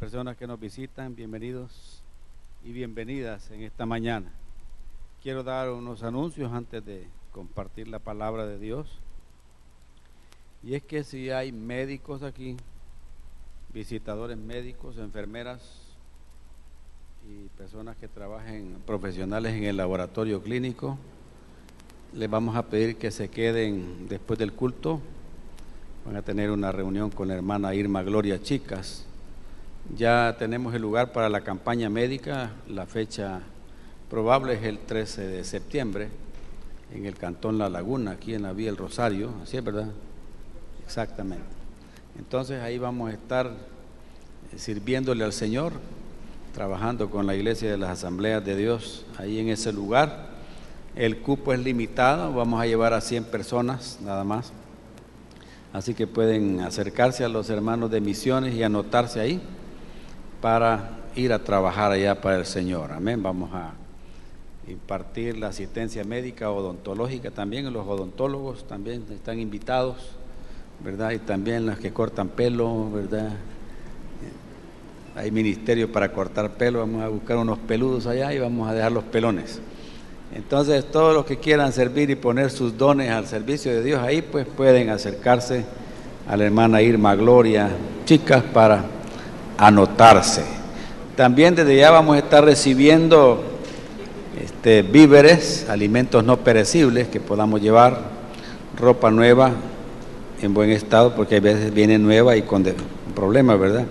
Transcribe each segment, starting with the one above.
personas que nos visitan, bienvenidos y bienvenidas en esta mañana. Quiero dar unos anuncios antes de compartir la palabra de Dios. Y es que si hay médicos aquí, visitadores médicos, enfermeras y personas que trabajen, profesionales en el laboratorio clínico, les vamos a pedir que se queden después del culto. Van a tener una reunión con la hermana Irma Gloria Chicas. Ya tenemos el lugar para la campaña médica. La fecha probable es el 13 de septiembre en el Cantón La Laguna, aquí en la Vía El Rosario. Así es, ¿verdad? Exactamente. Entonces ahí vamos a estar sirviéndole al Señor, trabajando con la Iglesia de las Asambleas de Dios ahí en ese lugar. El cupo es limitado, vamos a llevar a 100 personas nada más. Así que pueden acercarse a los hermanos de misiones y anotarse ahí para ir a trabajar allá para el Señor. Amén. Vamos a impartir la asistencia médica, odontológica también. Los odontólogos también están invitados, ¿verdad? Y también los que cortan pelo, ¿verdad? Hay ministerio para cortar pelo. Vamos a buscar unos peludos allá y vamos a dejar los pelones. Entonces, todos los que quieran servir y poner sus dones al servicio de Dios ahí, pues pueden acercarse a la hermana Irma Gloria Chicas para anotarse. También desde ya vamos a estar recibiendo víveres, alimentos no perecibles que podamos llevar, ropa nueva en buen estado, porque a veces viene nueva y con problemas, ¿verdad?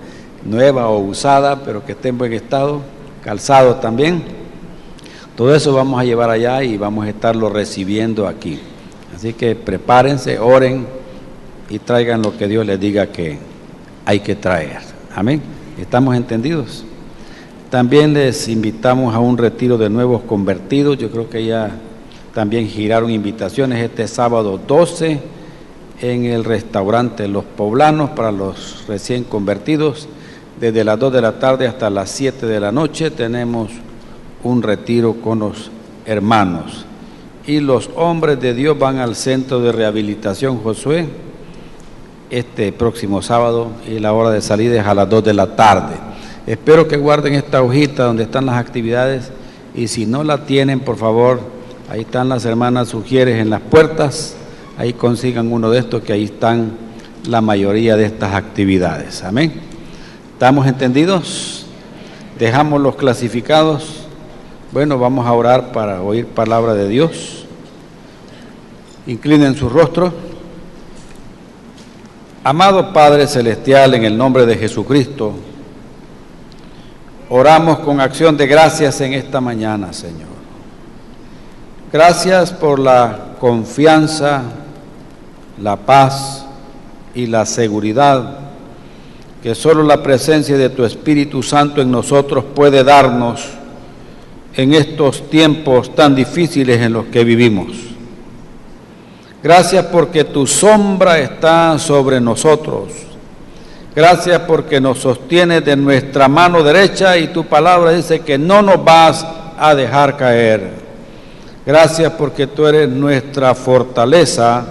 Nueva o usada, pero que esté en buen estado, calzado también. Todo eso vamos a llevar allá y vamos a estarlo recibiendo aquí. Así que prepárense, oren y traigan lo que Dios les diga que hay que traer. Amén. ¿Estamos entendidos? También les invitamos a un retiro de nuevos convertidos. Yo creo que ya también giraron invitaciones este sábado 12 en el restaurante Los Poblanos para los recién convertidos. Desde las 2 de la tarde hasta las 7 de la noche tenemos un retiro con los hermanos. Y los hombres de Dios van al Centro de Rehabilitación Josué este próximo sábado y la hora de salida es a las 2 de la tarde. Espero que guarden esta hojita donde están las actividades y si no la tienen, por favor, ahí están las hermanas Sugieres en las puertas, ahí consigan uno de estos que ahí están la mayoría de estas actividades. Amén. ¿Estamos entendidos? Dejamos los clasificados. Bueno, vamos a orar para oír palabra de Dios. Inclinen su rostro. Amado Padre Celestial, en el nombre de Jesucristo, oramos con acción de gracias en esta mañana, Señor. Gracias por la confianza, la paz y la seguridad que solo la presencia de tu Espíritu Santo en nosotros puede darnos en estos tiempos tan difíciles en los que vivimos. Gracias porque tu sombra está sobre nosotros. Gracias porque nos sostienes de nuestra mano derecha y tu palabra dice que no nos vas a dejar caer. Gracias porque tú eres nuestra fortaleza.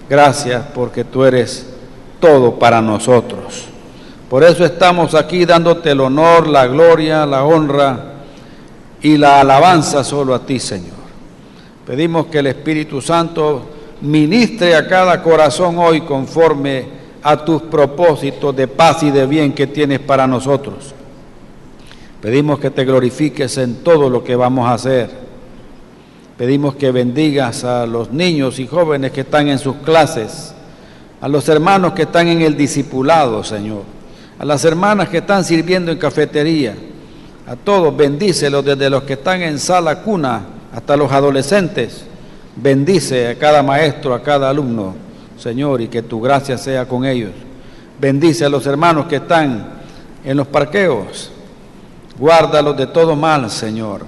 Gracias porque tú eres todo para nosotros. Por eso estamos aquí dándote el honor, la gloria, la honra y la alabanza solo a ti, Señor. Pedimos que el Espíritu Santo ministre a cada corazón hoy conforme a tus propósitos de paz y de bien que tienes para nosotros. Pedimos que te glorifiques en todo lo que vamos a hacer. Pedimos que bendigas a los niños y jóvenes que están en sus clases, a los hermanos que están en el discipulado, Señor, a las hermanas que están sirviendo en cafetería, a todos bendícelos desde los que están en sala cuna hasta los adolescentes. Bendice a cada maestro, a cada alumno, Señor, y que tu gracia sea con ellos. Bendice a los hermanos que están en los parqueos. Guárdalos de todo mal, Señor,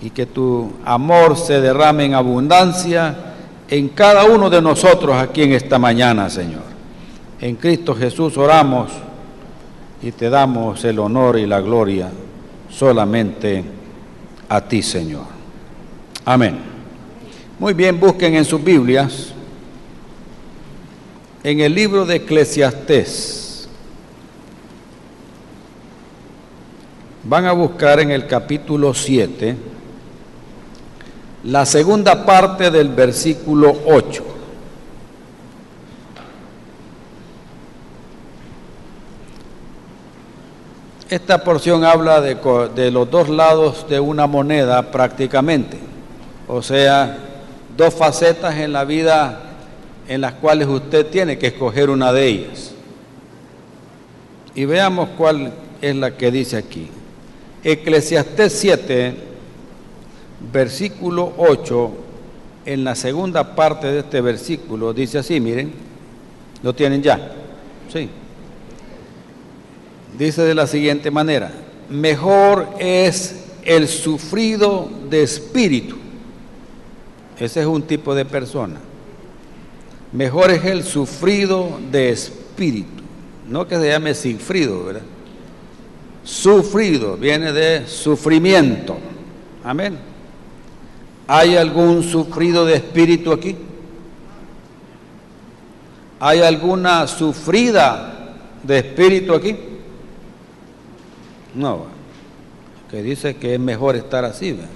y que tu amor se derrame en abundancia en cada uno de nosotros aquí en esta mañana, Señor. En Cristo Jesús oramos y te damos el honor y la gloria solamente a ti, Señor. Amén. Muy bien, busquen en sus Biblias, en el libro de Eclesiastés, van a buscar en el capítulo 7 la segunda parte del versículo 8. Esta porción habla de los dos lados de una moneda prácticamente, o sea, dos facetas en la vida en las cuales usted tiene que escoger una de ellas. Y veamos cuál es la que dice aquí. Eclesiastés 7, versículo 8, en la segunda parte de este versículo, dice así, miren, ¿lo tienen ya? Sí. Dice de la siguiente manera: mejor es el sufrido de espíritu. Ese es un tipo de persona. Mejor es el sufrido de espíritu. No que se llame Sigfrido, ¿verdad? Sufrido, viene de sufrimiento. Amén. ¿Hay algún sufrido de espíritu aquí? ¿Hay alguna sufrida de espíritu aquí? No, que dice que es mejor estar así, ¿verdad?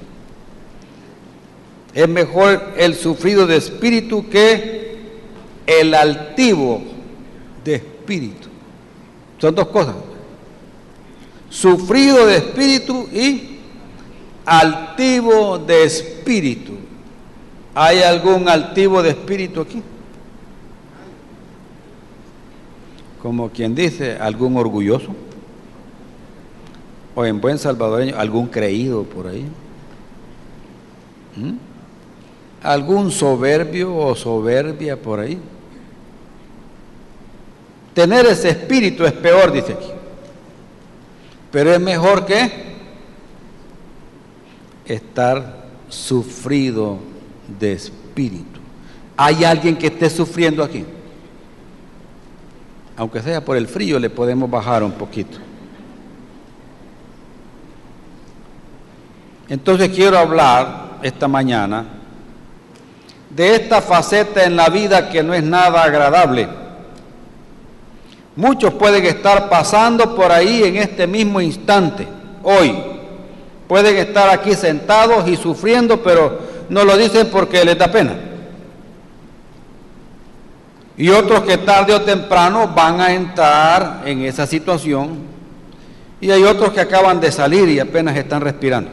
Es mejor el sufrido de espíritu que el altivo de espíritu. Son dos cosas. Sufrido de espíritu y altivo de espíritu. ¿Hay algún altivo de espíritu aquí? Como quien dice, algún orgulloso. O en buen salvadoreño, algún creído por ahí. Algún soberbio o soberbia por ahí. Tener ese espíritu es peor, dice aquí. Pero es mejor que estar sufrido de espíritu. ¿Hay alguien que esté sufriendo aquí? Aunque sea por el frío, le podemos bajar un poquito. Entonces quiero hablar esta mañana de esta faceta en la vida que no es nada agradable. Muchos pueden estar pasando por ahí en este mismo instante, hoy. Pueden estar aquí sentados y sufriendo, pero no lo dicen porque les da pena. Y otros que tarde o temprano van a entrar en esa situación. Y hay otros que acaban de salir y apenas están respirando.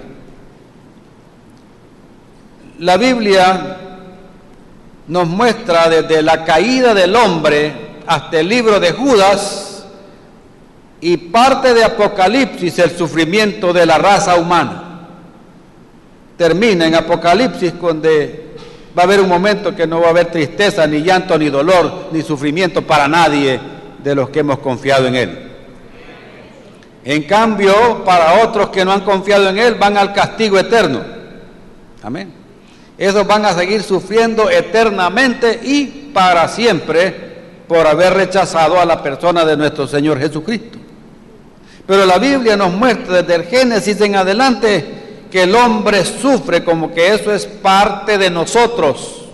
La Biblia nos muestra desde la caída del hombre hasta el libro de Judas y parte de Apocalipsis el sufrimiento de la raza humana. Termina en Apocalipsis donde va a haber un momento que no va a haber tristeza, ni llanto, ni dolor, ni sufrimiento para nadie de los que hemos confiado en Él. En cambio, para otros que no han confiado en Él, van al castigo eterno. Amén. Esos van a seguir sufriendo eternamente y para siempre por haber rechazado a la persona de nuestro Señor Jesucristo. Pero la Biblia nos muestra desde el Génesis en adelante que el hombre sufre, como que eso es parte de nosotros,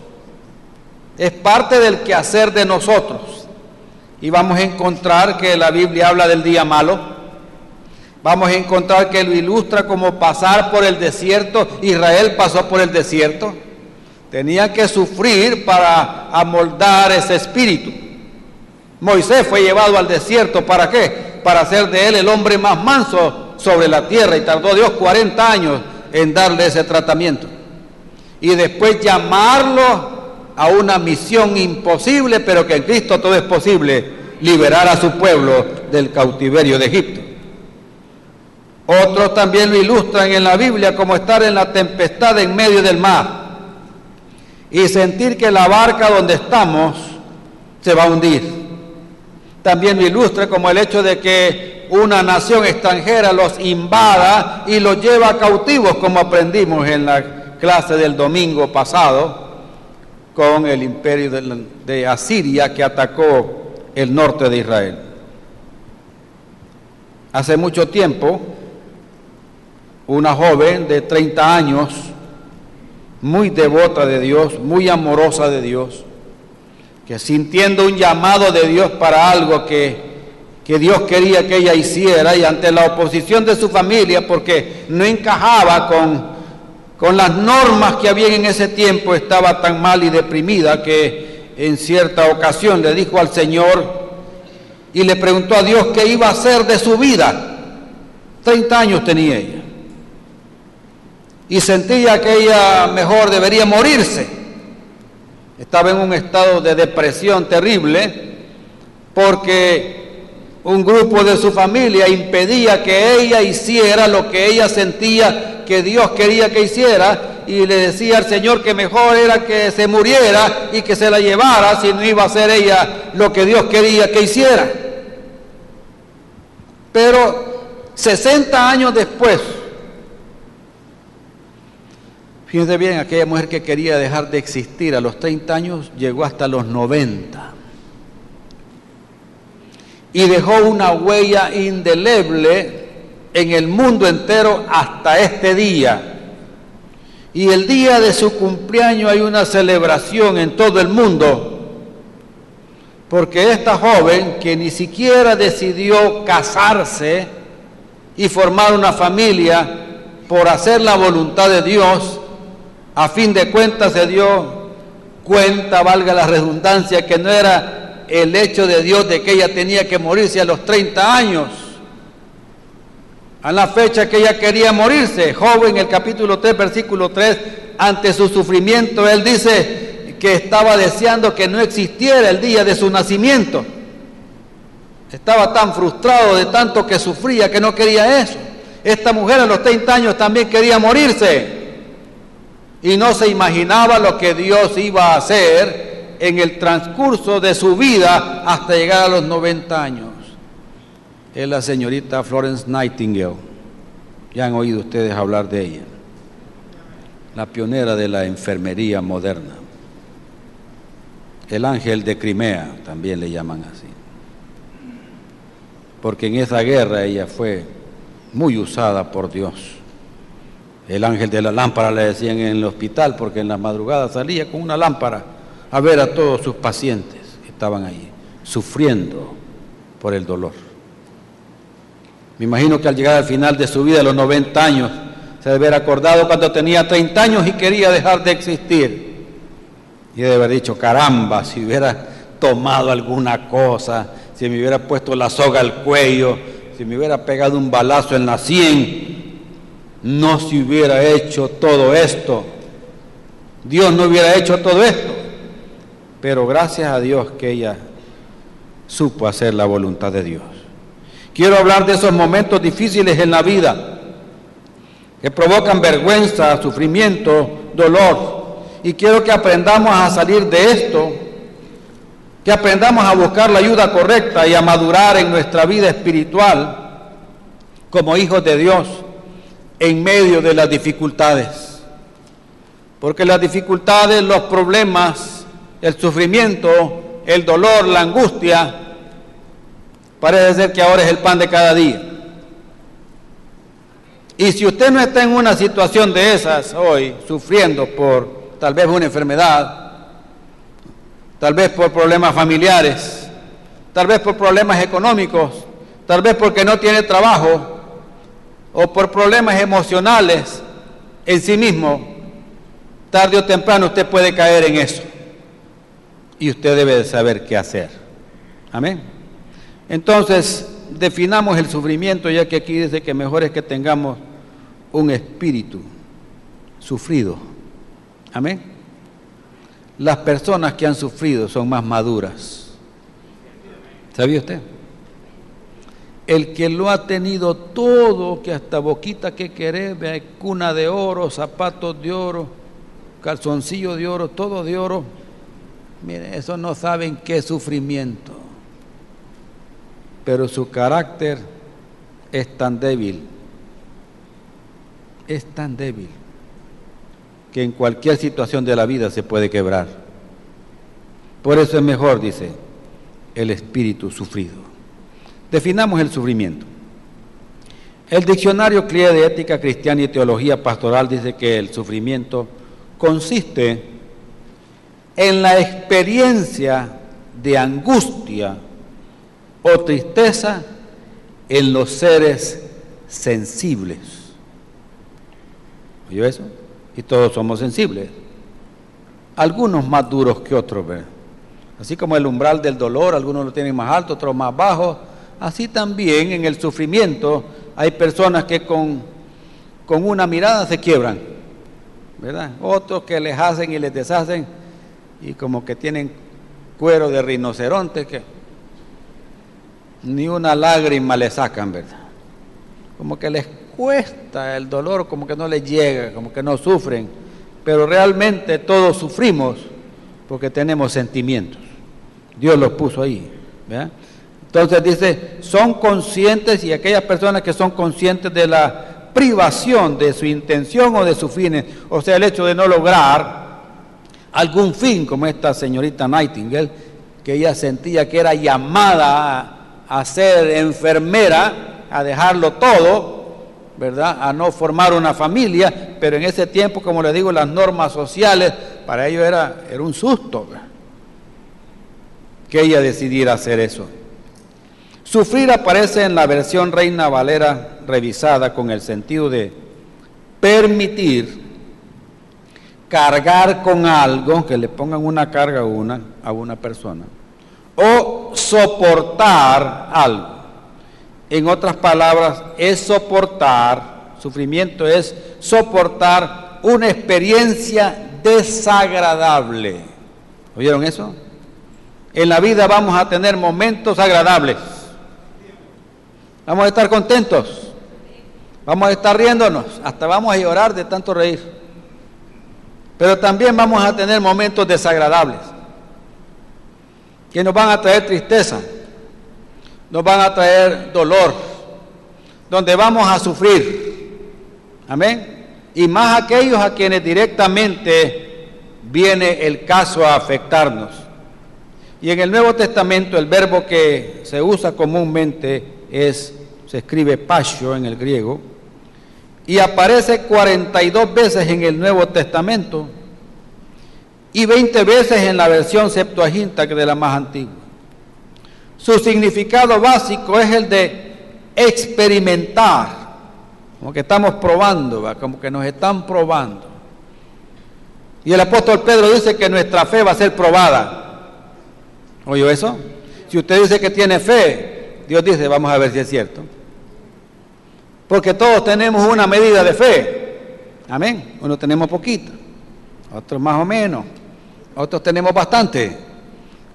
es parte del quehacer de nosotros. Y vamos a encontrar que la Biblia habla del día malo. Vamos a encontrar que lo ilustra como pasar por el desierto. Israel pasó por el desierto. Tenía que sufrir para amoldar ese espíritu. Moisés fue llevado al desierto, ¿para qué? Para hacer de él el hombre más manso sobre la tierra, y tardó Dios 40 años en darle ese tratamiento. Y después llamarlo a una misión imposible, pero que en Cristo todo es posible, liberar a su pueblo del cautiverio de Egipto. Otros también lo ilustran en la Biblia como estar en la tempestad en medio del mar y sentir que la barca donde estamos se va a hundir. También lo ilustra como el hecho de que una nación extranjera los invada y los lleva cautivos, como aprendimos en la clase del domingo pasado con el imperio de Asiria que atacó el norte de Israel. Hace mucho tiempo, una joven de 30 años, muy devota de Dios, muy amorosa de Dios, que sintiendo un llamado de Dios para algo que que Dios quería que ella hiciera, y ante la oposición de su familia, porque no encajaba con las normas que había en ese tiempo, estaba tan mal y deprimida que en cierta ocasión le dijo al Señor y le preguntó a Dios qué iba a hacer de su vida. 30 años tenía ella y sentía que ella mejor debería morirse. Estaba en un estado de depresión terrible porque un grupo de su familia impedía que ella hiciera lo que ella sentía que Dios quería que hiciera, y le decía al Señor que mejor era que se muriera y que se la llevara si no iba a hacer ella lo que Dios quería que hiciera. Pero 60 años después, fíjense bien, aquella mujer que quería dejar de existir a los 30 años llegó hasta los 90 y dejó una huella indeleble en el mundo entero hasta este día. Y el día de su cumpleaños hay una celebración en todo el mundo, porque esta joven, que ni siquiera decidió casarse y formar una familia por hacer la voluntad de Dios, a fin de cuentas se dio cuenta, valga la redundancia, que no era el hecho de Dios de que ella tenía que morirse a los 30 años, a la fecha que ella quería morirse. Job, en el capítulo 3, versículo 3, ante su sufrimiento, él dice que estaba deseando que no existiera el día de su nacimiento. Estaba tan frustrado de tanto que sufría que no quería eso. Esta mujer a los 30 años también quería morirse y no se imaginaba lo que Dios iba a hacer en el transcurso de su vida hasta llegar a los 90 años. Es la señorita Florence Nightingale. Ya han oído ustedes hablar de ella, la pionera de la enfermería moderna. El ángel de Crimea también le llaman así, porque en esa guerra ella fue muy usada por Dios. El ángel de la lámpara le decían en el hospital, porque en la madrugada salía con una lámpara a ver a todos sus pacientes que estaban ahí sufriendo por el dolor. Me imagino que al llegar al final de su vida, a los 90 años, se debe haber acordado cuando tenía 30 años y quería dejar de existir. Y debe haber dicho: caramba, si hubiera tomado alguna cosa, si me hubiera puesto la soga al cuello, si me hubiera pegado un balazo en la sien, no se hubiera hecho todo esto. Dios no hubiera hecho todo esto. Pero gracias a Dios que ella supo hacer la voluntad de Dios. Quiero hablar de esos momentos difíciles en la vida que provocan vergüenza, sufrimiento, dolor. Y quiero que aprendamos a salir de esto, que aprendamos a buscar la ayuda correcta y a madurar en nuestra vida espiritual como hijos de Dios en medio de las dificultades. Porque las dificultades, los problemas, el sufrimiento, el dolor, la angustia, parece ser que ahora es el pan de cada día. Y si usted no está en una situación de esas hoy, sufriendo por tal vez una enfermedad, tal vez por problemas familiares, tal vez por problemas económicos, tal vez porque no tiene trabajo, o por problemas emocionales en sí mismo, tarde o temprano usted puede caer en eso. Y usted debe de saber qué hacer. Amén. Entonces, definamos el sufrimiento, ya que aquí dice que mejor es que tengamos un espíritu sufrido. Amén. Las personas que han sufrido son más maduras. ¿Sabía usted? El que lo ha tenido todo, que hasta boquita que querés, cuna de oro, zapatos de oro, calzoncillo de oro, todo de oro, miren, eso no saben qué sufrimiento. Pero su carácter es tan débil, que en cualquier situación de la vida se puede quebrar. Por eso es mejor, dice, el espíritu sufrido. Definamos el sufrimiento. El diccionario CLIE de Ética Cristiana y Teología Pastoral dice que el sufrimiento consiste en la experiencia de angustia o tristeza en los seres sensibles. ¿Oyó eso? Y todos somos sensibles. Algunos más duros que otros, ¿verdad? Así como el umbral del dolor, algunos lo tienen más alto, otros más bajo. Así también en el sufrimiento hay personas que con una mirada se quiebran, ¿verdad? Otros que les hacen y les deshacen y como que tienen cuero de rinoceronte que ni una lágrima le sacan, ¿verdad? Como que les cuesta el dolor, como que no les llega, como que no sufren, pero realmente todos sufrimos porque tenemos sentimientos. Dios los puso ahí, ¿verdad? Entonces dice, son conscientes, y aquellas personas que son conscientes de la privación de su intención o de sus fines, o sea, el hecho de no lograr algún fin, como esta señorita Nightingale, que ella sentía que era llamada a ser enfermera, a dejarlo todo, ¿verdad? A no formar una familia, pero en ese tiempo, como les digo, las normas sociales, para ellos era un susto, ¿verdad?, que ella decidiera hacer eso. Sufrir aparece en la versión Reina Valera revisada con el sentido de permitir cargar con algo, que le pongan una carga a una persona, o soportar algo. En otras palabras, es soportar, sufrimiento es soportar una experiencia desagradable. ¿Oyeron eso? En la vida vamos a tener momentos agradables. Vamos a estar contentos. Vamos a estar riéndonos. Hasta vamos a llorar de tanto reír. Pero también vamos a tener momentos desagradables que nos van a traer tristeza, nos van a traer dolor, donde vamos a sufrir. Amén. Y más aquellos a quienes directamente viene el caso a afectarnos. Y en el Nuevo Testamento el verbo que se usa comúnmente se escribe pasio en el griego, y aparece 42 veces en el Nuevo Testamento y 20 veces en la versión Septuaginta, que es de la más antigua. Su significado básico es el de experimentar, como que estamos probando, ¿va?, como que nos están probando. Y el apóstol Pedro dice que nuestra fe va a ser probada. ¿Oyó eso? Si usted dice que tiene fe, Dios dice, vamos a ver si es cierto. Porque todos tenemos una medida de fe. Amén. Unos tenemos poquito, otros más o menos, otros tenemos bastante.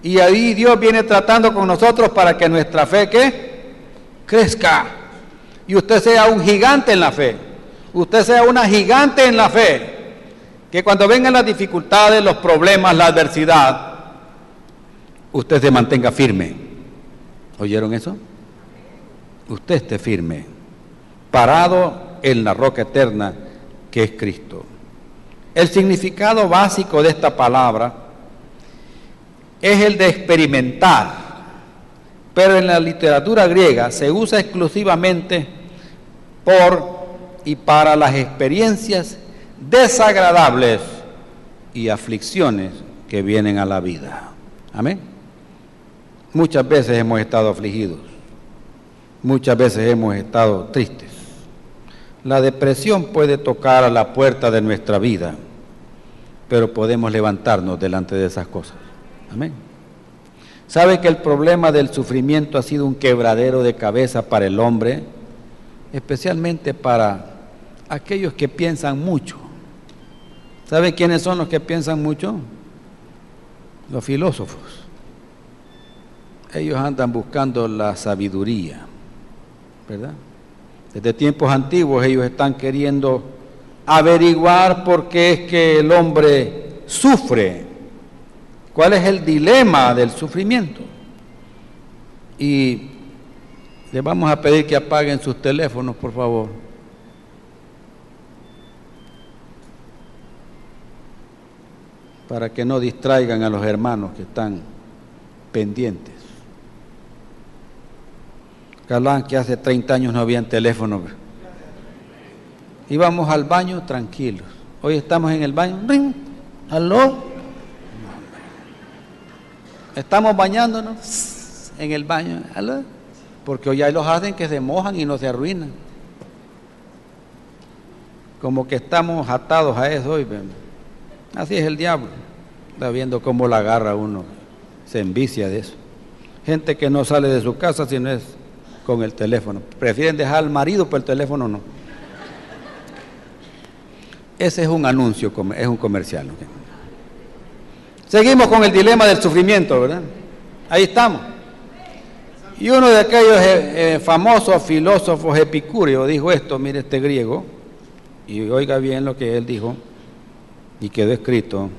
Y ahí Dios viene tratando con nosotros para que nuestra fe, ¿qué?, crezca. Y usted sea un gigante en la fe. Usted sea una gigante en la fe. Que cuando vengan las dificultades, los problemas, la adversidad, usted se mantenga firme. ¿Oyeron eso? Usted esté firme, parado en la roca eterna que es Cristo. El significado básico de esta palabra es el de experimentar, pero en la literatura griega se usa exclusivamente por y para las experiencias desagradables y aflicciones que vienen a la vida. Amén. Muchas veces hemos estado afligidos, muchas veces hemos estado tristes. La depresión puede tocar a la puerta de nuestra vida, pero podemos levantarnos delante de esas cosas. Amén. ¿Sabe que el problema del sufrimiento ha sido un quebradero de cabeza para el hombre? Especialmente para aquellos que piensan mucho. ¿Sabe quiénes son los que piensan mucho? Los filósofos. Ellos andan buscando la sabiduría, ¿verdad? Desde tiempos antiguos ellos están queriendo averiguar por qué es que el hombre sufre, cuál es el dilema del sufrimiento. Y les vamos a pedir que apaguen sus teléfonos, por favor. Para que no distraigan a los hermanos que están pendientes. Galán, que hace 30 años no habían teléfono. Íbamos al baño tranquilos. Hoy estamos en el baño. ¡Ring! ¿Aló? Estamos bañándonos. en el baño, ¿aló? Porque hoy hay los hacen que se mojan y no se arruinan. Como que estamos atados a eso hoy. Así es el diablo. Está viendo cómo la agarra uno. Se envicia de eso. Gente que no sale de su casa si no es con el teléfono. Prefieren dejar al marido, pero el teléfono no. Ese es un anuncio, es un comercial, ¿no? Seguimos con el dilema del sufrimiento, ¿verdad? Ahí estamos. Y uno de aquellos famosos filósofos epicúreos dijo esto, mire este griego, y oiga bien lo que él dijo, y quedó escrito: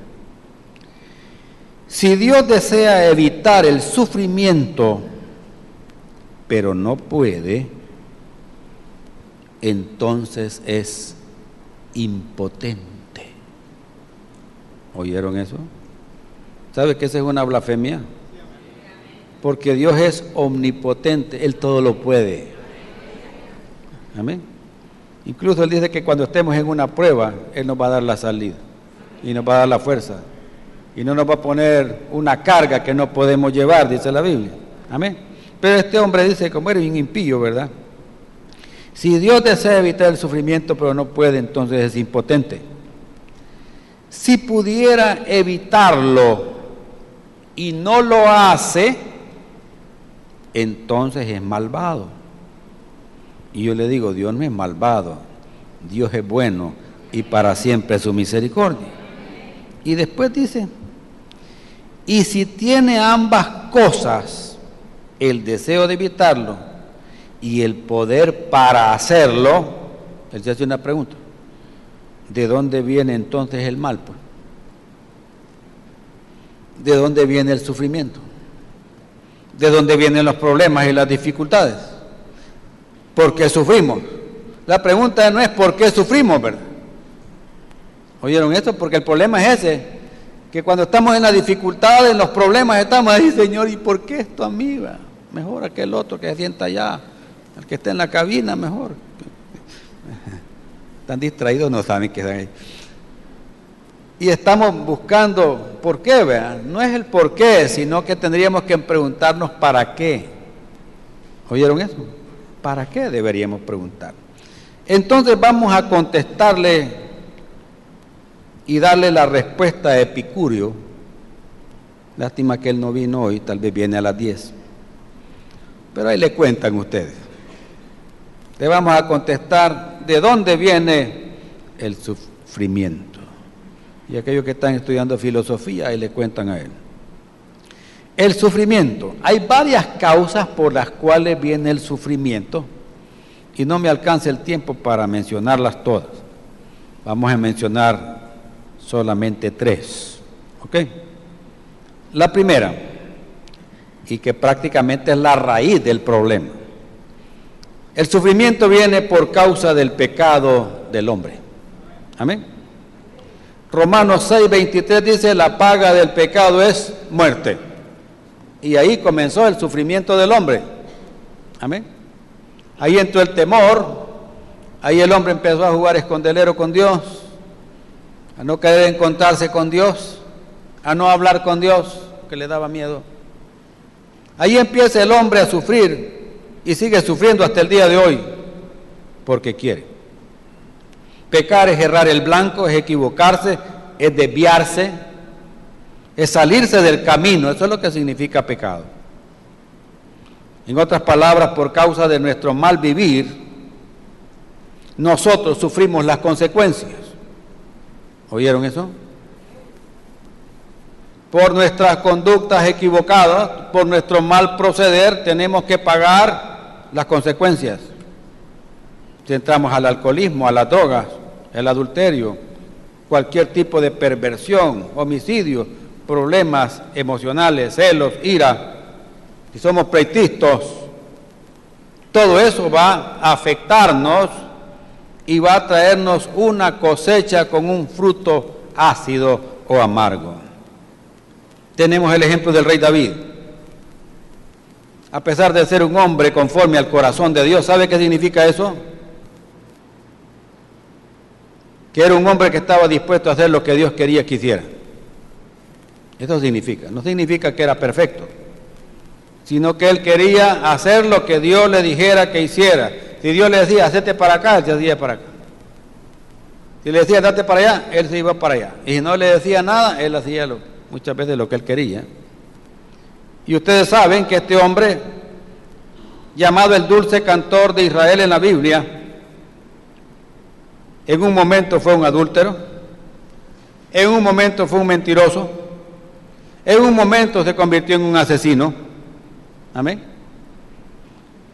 si Dios desea evitar el sufrimiento, pero no puede, entonces es impotente. ¿Oyeron eso? ¿Sabe que esa es una blasfemia? Porque Dios es omnipotente, Él todo lo puede. Amén. Incluso Él dice que cuando estemos en una prueba, Él nos va a dar la salida y nos va a dar la fuerza y no nos va a poner una carga que no podemos llevar, dice la Biblia. Amén. Pero este hombre dice, como eres un impío, ¿verdad? Si Dios desea evitar el sufrimiento, pero no puede, entonces es impotente. Si pudiera evitarlo y no lo hace, entonces es malvado. Y yo le digo, Dios no es malvado, Dios es bueno y para siempre es su misericordia. Y después dice, y si tiene ambas cosas, el deseo de evitarlo y el poder para hacerlo, él se hace una pregunta: ¿de dónde viene entonces el mal? Pues? ¿De dónde viene el sufrimiento? ¿De dónde vienen los problemas y las dificultades? ¿Por qué sufrimos? La pregunta no es por qué sufrimos, ¿verdad? ¿Oyeron esto? Porque el problema es ese, que cuando estamos en las dificultades, en los problemas, estamos ahí, Señor, ¿y por qué esto a mí? Va? Mejor aquel otro que se sienta allá, el que está en la cabina, mejor. Están distraídos, no saben que están ahí. Y estamos buscando por qué, vean. No es el por qué, sino que tendríamos que preguntarnos para qué. ¿Oyeron eso? ¿Para qué deberíamos preguntar? Entonces vamos a contestarle y darle la respuesta a Epicurio. Lástima que él no vino hoy, tal vez viene a las 10. Pero ahí le cuentan ustedes. Le vamos a contestar de dónde viene el sufrimiento. Y aquellos que están estudiando filosofía, ahí le cuentan a él. El sufrimiento. Hay varias causas por las cuales viene el sufrimiento. Y no me alcanza el tiempo para mencionarlas todas. Vamos a mencionar solamente 3. ¿Ok? La primera, y que prácticamente es la raíz del problema. El sufrimiento viene por causa del pecado del hombre. Amén. Romanos 6:23 dice, la paga del pecado es muerte. Y ahí comenzó el sufrimiento del hombre. Amén. Ahí entró el temor. Ahí el hombre empezó a jugar escondelero con Dios, a no querer encontrarse con Dios, a no hablar con Dios, que le daba miedo. Ahí empieza el hombre a sufrir y sigue sufriendo hasta el día de hoy, porque quiere. Pecar es errar el blanco, es equivocarse, es desviarse, es salirse del camino. Eso es lo que significa pecado. En otras palabras, por causa de nuestro mal vivir, nosotros sufrimos las consecuencias. ¿Oyeron eso? Por nuestras conductas equivocadas, por nuestro mal proceder, tenemos que pagar las consecuencias. Si entramos al alcoholismo, a las drogas, el adulterio, cualquier tipo de perversión, homicidio, problemas emocionales, celos, ira, si somos pleitistas, todo eso va a afectarnos y va a traernos una cosecha con un fruto ácido o amargo. Tenemos el ejemplo del rey David. A pesar de ser un hombre conforme al corazón de Dios, ¿sabe qué significa eso? Que era un hombre que estaba dispuesto a hacer lo que Dios quería que hiciera. Eso significa. No significa que era perfecto, sino que él quería hacer lo que Dios le dijera que hiciera. Si Dios le decía, hacete para acá, él se hacía para acá. Si le decía, date para allá, él se iba para allá. Y si no le decía nada, él hacía muchas veces lo que él quería. Y ustedes saben que este hombre, llamado el dulce cantor de Israel en la Biblia, en un momento fue un adúltero, en un momento fue un mentiroso, en un momento se convirtió en un asesino. Amén.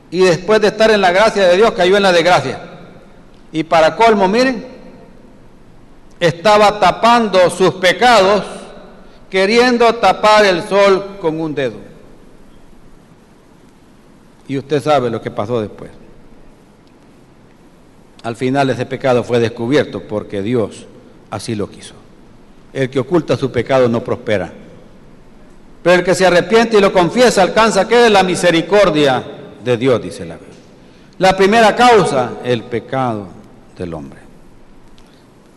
Y después de estar en la gracia de Dios, cayó en la desgracia. Y para colmo, miren, estaba tapando sus pecados, queriendo tapar el sol con un dedo. Y usted sabe lo que pasó después. Al final ese pecado fue descubierto porque Dios así lo quiso. El que oculta su pecado no prospera. Pero el que se arrepiente y lo confiesa alcanza, ¿qué es? La misericordia de Dios, dice la Biblia. La primera causa, el pecado del hombre.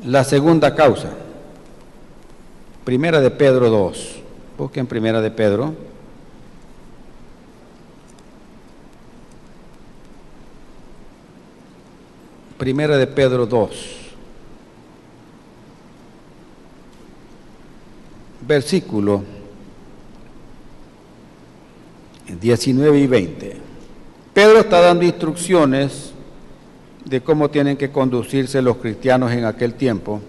La segunda causa, Primera de Pedro 2. Busquen Primera de Pedro. Primera de Pedro 2. Versículo 19 y 20. Pedro está dando instrucciones de cómo tienen que conducirse los cristianos en aquel tiempo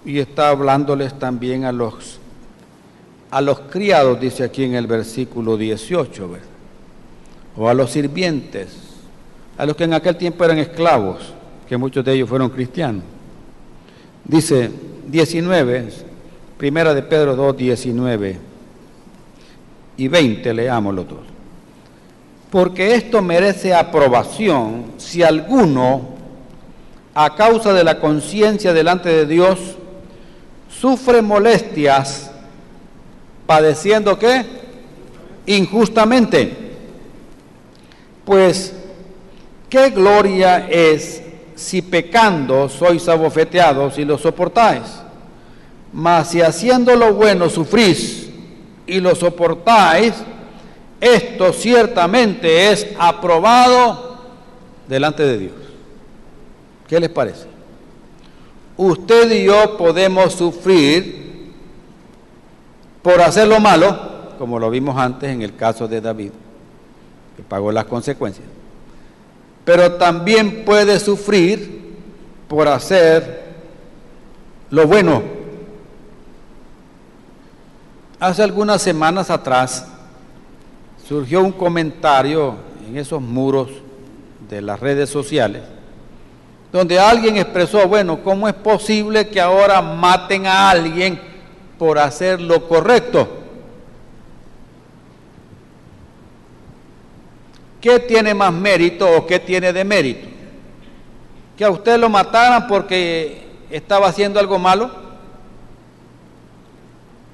y está hablándoles también a los criados, dice aquí en el versículo 18, ¿verdad? O a los sirvientes, a los que en aquel tiempo eran esclavos, que muchos de ellos fueron cristianos. Dice 19, Primera de Pedro 2, 19 y 20, leamos los dos. Porque esto merece aprobación si alguno, a causa de la conciencia delante de Dios, sufre molestias, padeciendo ¿qué? Injustamente. Pues, ¿qué gloria es si pecando sois abofeteados y lo soportáis? Mas si haciendo lo bueno sufrís y lo soportáis, esto ciertamente es aprobado delante de Dios. ¿Qué les parece? Usted y yo podemos sufrir por hacer lo malo, como lo vimos antes en el caso de David, que pagó las consecuencias. Pero también puede sufrir por hacer lo bueno. Hace algunas semanas atrás surgió un comentario en esos muros de las redes sociales, donde alguien expresó, bueno, ¿cómo es posible que ahora maten a alguien por hacer lo correcto? ¿Qué tiene más mérito o qué tiene de mérito? ¿Que a usted lo mataran porque estaba haciendo algo malo?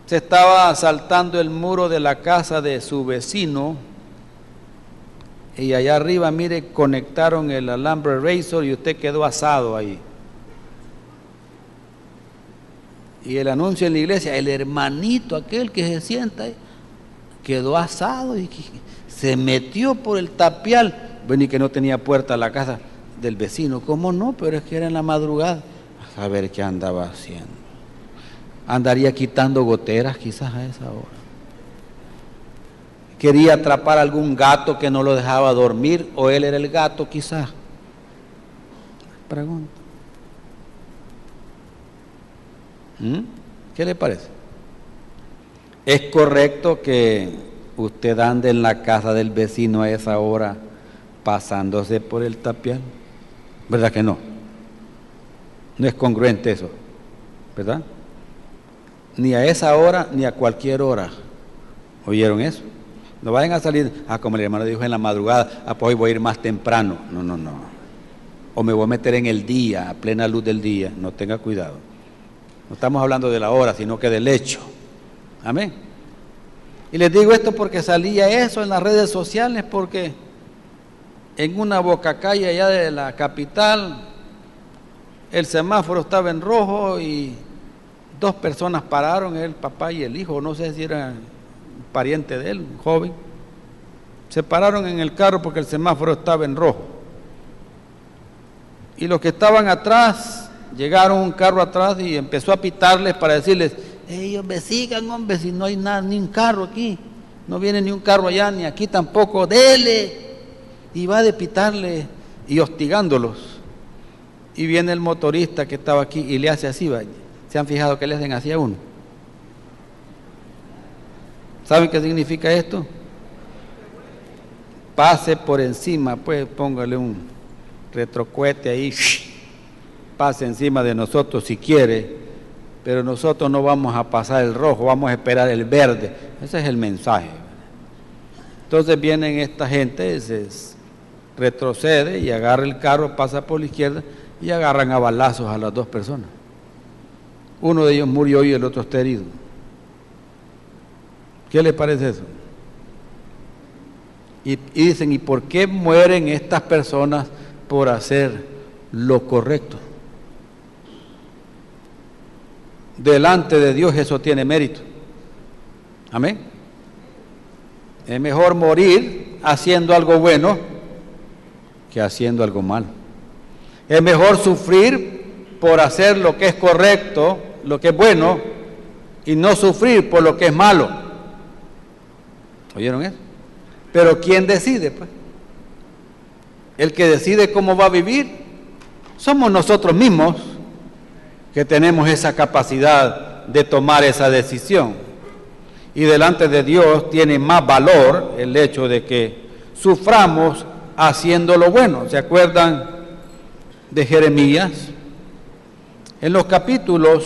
Se estaba saltando el muro de la casa de su vecino y allá arriba, mire, conectaron el alambre razor y usted quedó asado ahí. Y el anuncio en la iglesia, el hermanito aquel que se sienta ahí, quedó asado y se metió por el tapial. Bueno, y que no tenía puerta a la casa del vecino. ¿Cómo no? Pero es que era en la madrugada. A saber qué andaba haciendo. Andaría quitando goteras quizás a esa hora. Quería atrapar a algún gato que no lo dejaba dormir, o él era el gato quizás. Pregunto. ¿Qué le parece? ¿Es correcto que usted ande en la casa del vecino a esa hora pasándose por el tapial? ¿Verdad que no? No es congruente eso, ¿verdad? Ni a esa hora, ni a cualquier hora. ¿Oyeron eso? No vayan a salir, como el hermano dijo en la madrugada, pues hoy voy a ir más temprano. No. O me voy a meter en el día, a plena luz del día. No, tenga cuidado. No estamos hablando de la hora, sino que del hecho. Amén. Y les digo esto porque salía eso en las redes sociales, porque en una bocacalle allá de la capital, el semáforo estaba en rojo y 2 personas pararon, el papá y el hijo, no sé si era un pariente de él, un joven, Se pararon en el carro porque el semáforo estaba en rojo. Y los que estaban atrás, llegaron un carro atrás y empezó a pitarles para decirles, ellos me sigan, hombre, si no hay nada, ni un carro aquí, no viene ni un carro allá, ni aquí tampoco, dele. Y va de pitarle y hostigándolos. Y viene el motorista que estaba aquí y le hace así, ¿va? ¿Se han fijado que le hacen así a uno? ¿Saben qué significa esto? Pase por encima, pues póngale un retrocohete ahí, pase encima de nosotros si quiere, pero nosotros no vamos a pasar el rojo, vamos a esperar el verde. Ese es el mensaje. Entonces vienen esta gente, retrocede y agarra el carro, pasa por la izquierda y agarran a balazos a las dos personas. Uno de ellos murió y el otro está herido. ¿Qué les parece eso? Y dicen, ¿y por qué mueren estas personas por hacer lo correcto? Delante de Dios eso tiene mérito. Amén. Es mejor morir haciendo algo bueno que haciendo algo malo. Es mejor sufrir por hacer lo que es correcto, lo que es bueno, y no sufrir por lo que es malo. ¿Oyeron eso? Pero ¿quién decide, pues? El que decide cómo va a vivir somos nosotros mismos, que tenemos esa capacidad de tomar esa decisión. Y delante de Dios tiene más valor el hecho de que suframos haciendo lo bueno. ¿Se acuerdan de Jeremías? En los capítulos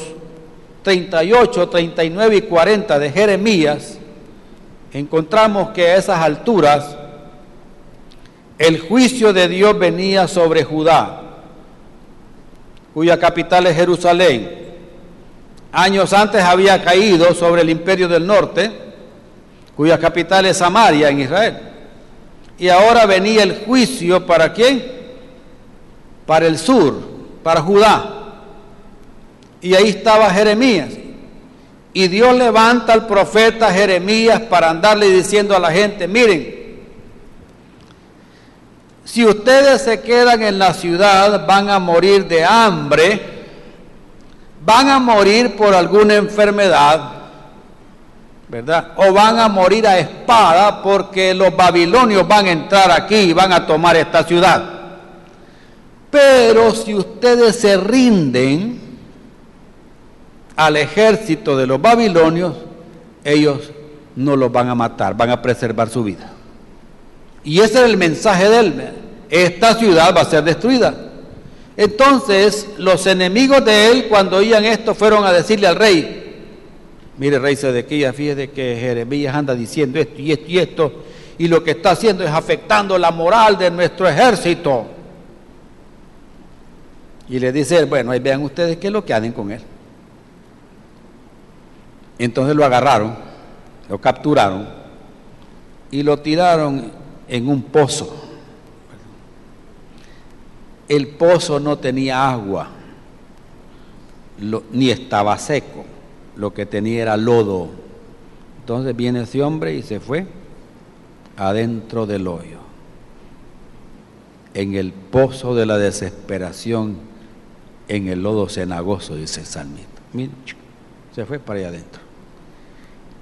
38, 39 y 40 de Jeremías, encontramos que a esas alturas el juicio de Dios venía sobre Judá, cuya capital es Jerusalén. Años antes había caído sobre el imperio del norte, cuya capital es Samaria en Israel. Y ahora venía el juicio, ¿para quién? Para el sur, para Judá. Y ahí estaba Jeremías. Y Dios levanta al profeta Jeremías para andarle diciendo a la gente, miren, si ustedes se quedan en la ciudad van a morir de hambre, van a morir por alguna enfermedad, ¿verdad? O van a morir a espada porque los babilonios van a entrar aquí y van a tomar esta ciudad. Pero si ustedes se rinden al ejército de los babilonios, ellos no los van a matar, van a preservar su vida. Y ese era el mensaje de él: esta ciudad va a ser destruida. Entonces los enemigos de él, cuando oían esto, fueron a decirle al rey, mire, rey Sedequías, fíjese que Jeremías anda diciendo esto y esto y esto, y lo que está haciendo es afectando la moral de nuestro ejército. Y le dice, bueno, ahí vean ustedes qué es lo que hacen con él. Entonces lo agarraron, lo capturaron y lo tiraron en un pozo. El pozo no tenía agua, ni estaba seco, lo que tenía era lodo. Entonces viene ese hombre y se fue adentro del hoyo, en el pozo de la desesperación, en el lodo cenagoso, dice el salmista. Miren, se fue para allá adentro.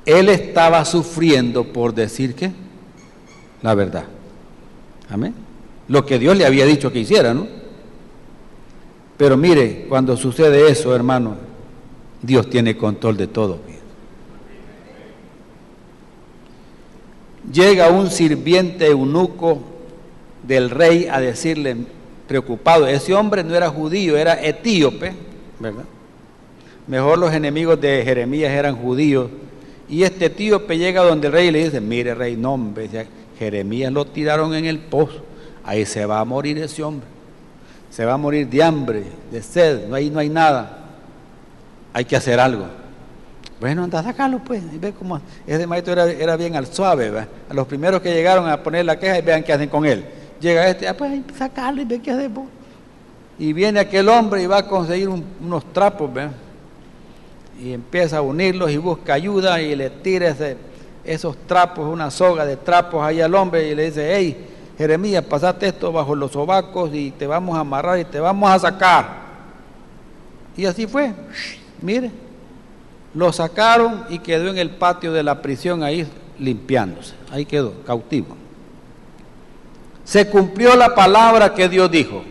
Él estaba sufriendo por decir ¿qué? La verdad. Amén. Lo que Dios le había dicho que hiciera, ¿no? Pero mire, cuando sucede eso, hermano, Dios tiene control de todo. Llega un sirviente eunuco del rey a decirle, preocupado, ese hombre no era judío, era etíope, ¿verdad? Mejor los enemigos de Jeremías eran judíos. Y este etíope llega donde el rey y le dice, mire rey, no hombre, Jeremías lo tiraron en el pozo, ahí se va a morir ese hombre, se va a morir de hambre, de sed, no hay nada, hay que hacer algo. Bueno, anda a sacarlo pues, y ve cómo ese maestro era bien al suave, ¿verdad? A los primeros que llegaron a poner la queja y vean qué hacen con él. Llega este, pues sacarlo y ve qué hacemos. Y viene aquel hombre y va a conseguir unos trapos, ¿verdad? Y empieza a unirlos y busca ayuda y le tira esos trapos, una soga de trapos ahí al hombre y le dice, hey, Jeremías, pasate esto bajo los sobacos y te vamos a amarrar y te vamos a sacar. Y así fue, mire, lo sacaron y quedó en el patio de la prisión ahí limpiándose, ahí quedó, cautivo. Se cumplió la palabra que Dios dijo.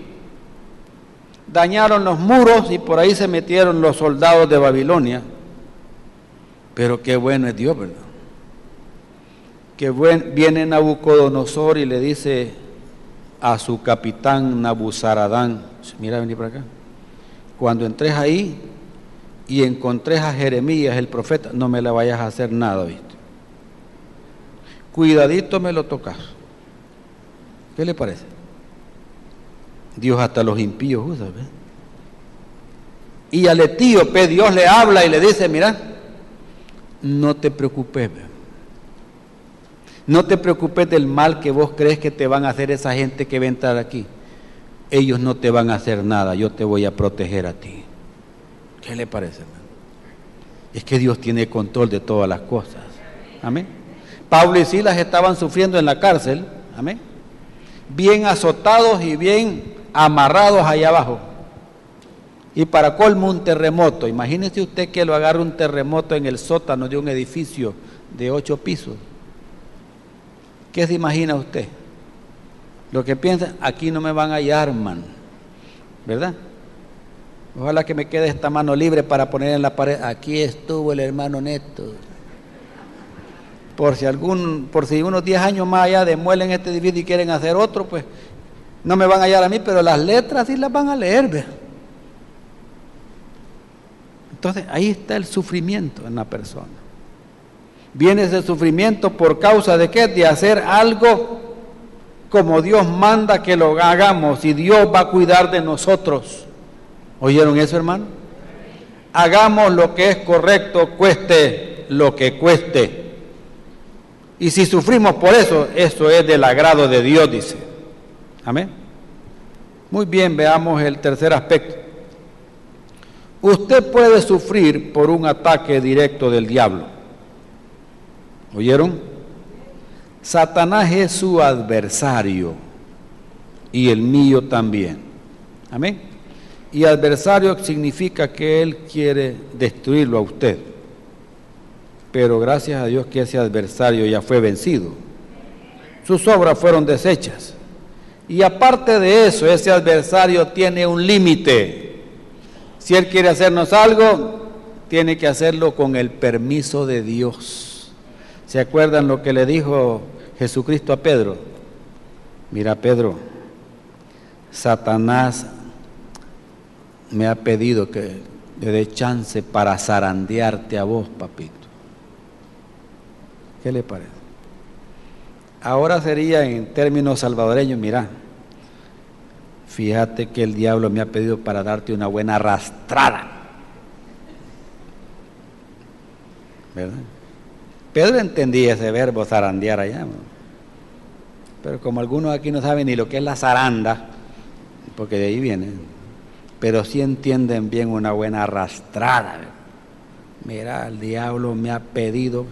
Dañaron los muros y por ahí se metieron los soldados de Babilonia. Pero qué bueno es Dios, ¿verdad? Viene Nabucodonosor y le dice a su capitán Nabuzaradán, mira, vení para acá, cuando entres ahí y encontres a Jeremías el profeta, no me le vayas a hacer nada, ¿viste? Cuidadito me lo tocas. ¿Qué le parece? Dios hasta los impíos usa, ¿ves? Y al etíope Dios le habla y le dice, mira, no te preocupes, ¿ves? No te preocupes del mal que vos crees que te van a hacer esa gente que va a entrar aquí. Ellos no te van a hacer nada, yo te voy a proteger a ti. ¿Qué le parece, hermano? Es que Dios tiene control de todas las cosas. Amén. Pablo y Silas estaban sufriendo en la cárcel, amén, bien azotados y bien amarrados allá abajo. Y para colmo un terremoto. Imagínese usted que lo agarre un terremoto en el sótano de un edificio de 8 pisos. ¿Qué se imagina usted? Lo que piensa, aquí no me van a hallar, man, ¿verdad? Ojalá que me quede esta mano libre para poner en la pared. Aquí estuvo el hermano Neto. Por si unos 10 años más allá demuelen este edificio y quieren hacer otro, pues no me van a hallar a mí, pero las letras sí las van a leer, ¿ve? Entonces ahí está el sufrimiento en la persona. Viene ese sufrimiento por causa de ¿qué? De hacer algo como Dios manda que lo hagamos y Dios va a cuidar de nosotros. ¿Oyeron eso, hermano? Hagamos lo que es correcto, cueste lo que cueste. Y si sufrimos por eso, eso es del agrado de Dios, dice. Amén. Muy bien, veamos el tercer aspecto. Usted puede sufrir por un ataque directo del diablo. ¿Oyeron? Satanás es su adversario y el mío también. Amén. Y adversario significa que él quiere destruirlo a usted. Pero gracias a Dios que ese adversario ya fue vencido. Sus obras fueron deshechas. Y aparte de eso, ese adversario tiene un límite. Si él quiere hacernos algo, tiene que hacerlo con el permiso de Dios. ¿Se acuerdan lo que le dijo Jesucristo a Pedro? Mira, Pedro, Satanás me ha pedido que le dé chance para zarandearte a vos, papito. ¿Qué le parece? Ahora sería en términos salvadoreños, mira, fíjate que el diablo me ha pedido para darte una buena arrastrada. ¿Verdad? Pedro entendía ese verbo zarandear allá, ¿no? Pero como algunos aquí no saben ni lo que es la zaranda, porque de ahí viene, pero sí entienden bien una buena arrastrada. ¿Verdad? Mira, el diablo me ha pedido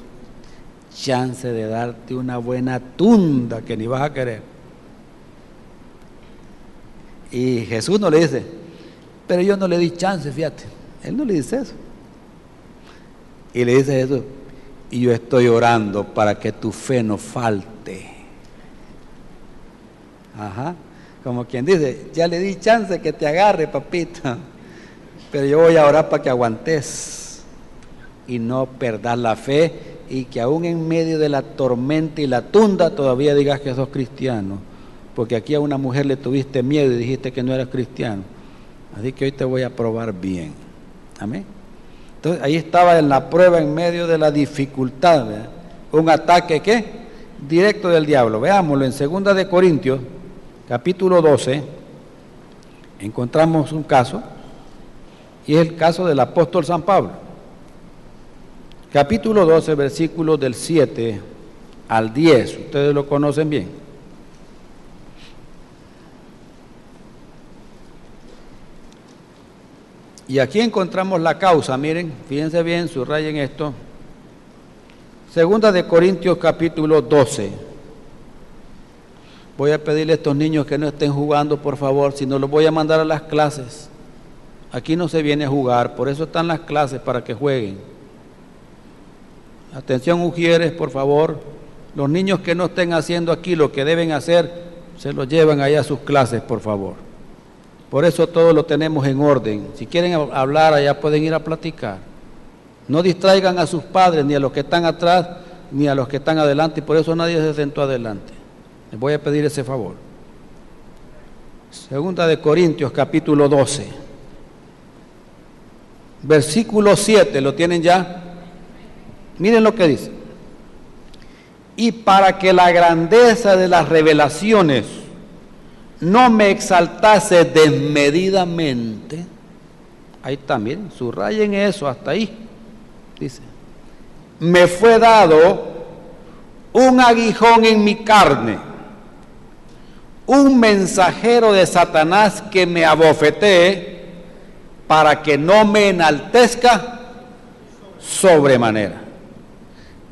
chance de darte una buena tunda que ni vas a querer. Y Jesús no le dice, pero yo no le di chance, fíjate. Él no le dice eso. Y le dice Jesús, y yo estoy orando para que tu fe no falte. Ajá. Como quien dice, ya le di chance que te agarre, papito, pero yo voy a orar para que aguantes y no perdas la fe y que aún en medio de la tormenta y la tunda todavía digas que sos cristiano, porque aquí a una mujer le tuviste miedo y dijiste que no eras cristiano, así que hoy te voy a probar bien. Amén. Entonces ahí estaba en la prueba en medio de la dificultad, ¿verdad? Un ataque ¿qué? Directo del diablo. Veámoslo en 2 de Corintios capítulo 12, encontramos un caso, y es el caso del apóstol San Pablo. Capítulo 12, versículos del 7 al 10, ustedes lo conocen bien. Y aquí encontramos la causa, miren, fíjense bien, subrayen esto. Segunda de Corintios capítulo 12. Voy a pedirle a estos niños que no estén jugando, por favor, si no los voy a mandar a las clases. Aquí no se viene a jugar, por eso están las clases, para que jueguen. Atención, Ujieres, por favor. Los niños que no estén haciendo aquí lo que deben hacer, se los llevan allá a sus clases, por favor. Por eso todo lo tenemos en orden. Si quieren hablar, allá pueden ir a platicar. No distraigan a sus padres, ni a los que están atrás, ni a los que están adelante, y por eso nadie se sentó adelante. Les voy a pedir ese favor. Segunda de Corintios, capítulo 12. Versículo 7, ¿lo tienen ya? Miren lo que dice. Y para que la grandeza de las revelaciones no me exaltase desmedidamente, ahí también, subrayen eso, hasta ahí, dice, me fue dado un aguijón en mi carne, un mensajero de Satanás que me abofetee para que no me enaltezca sobremanera.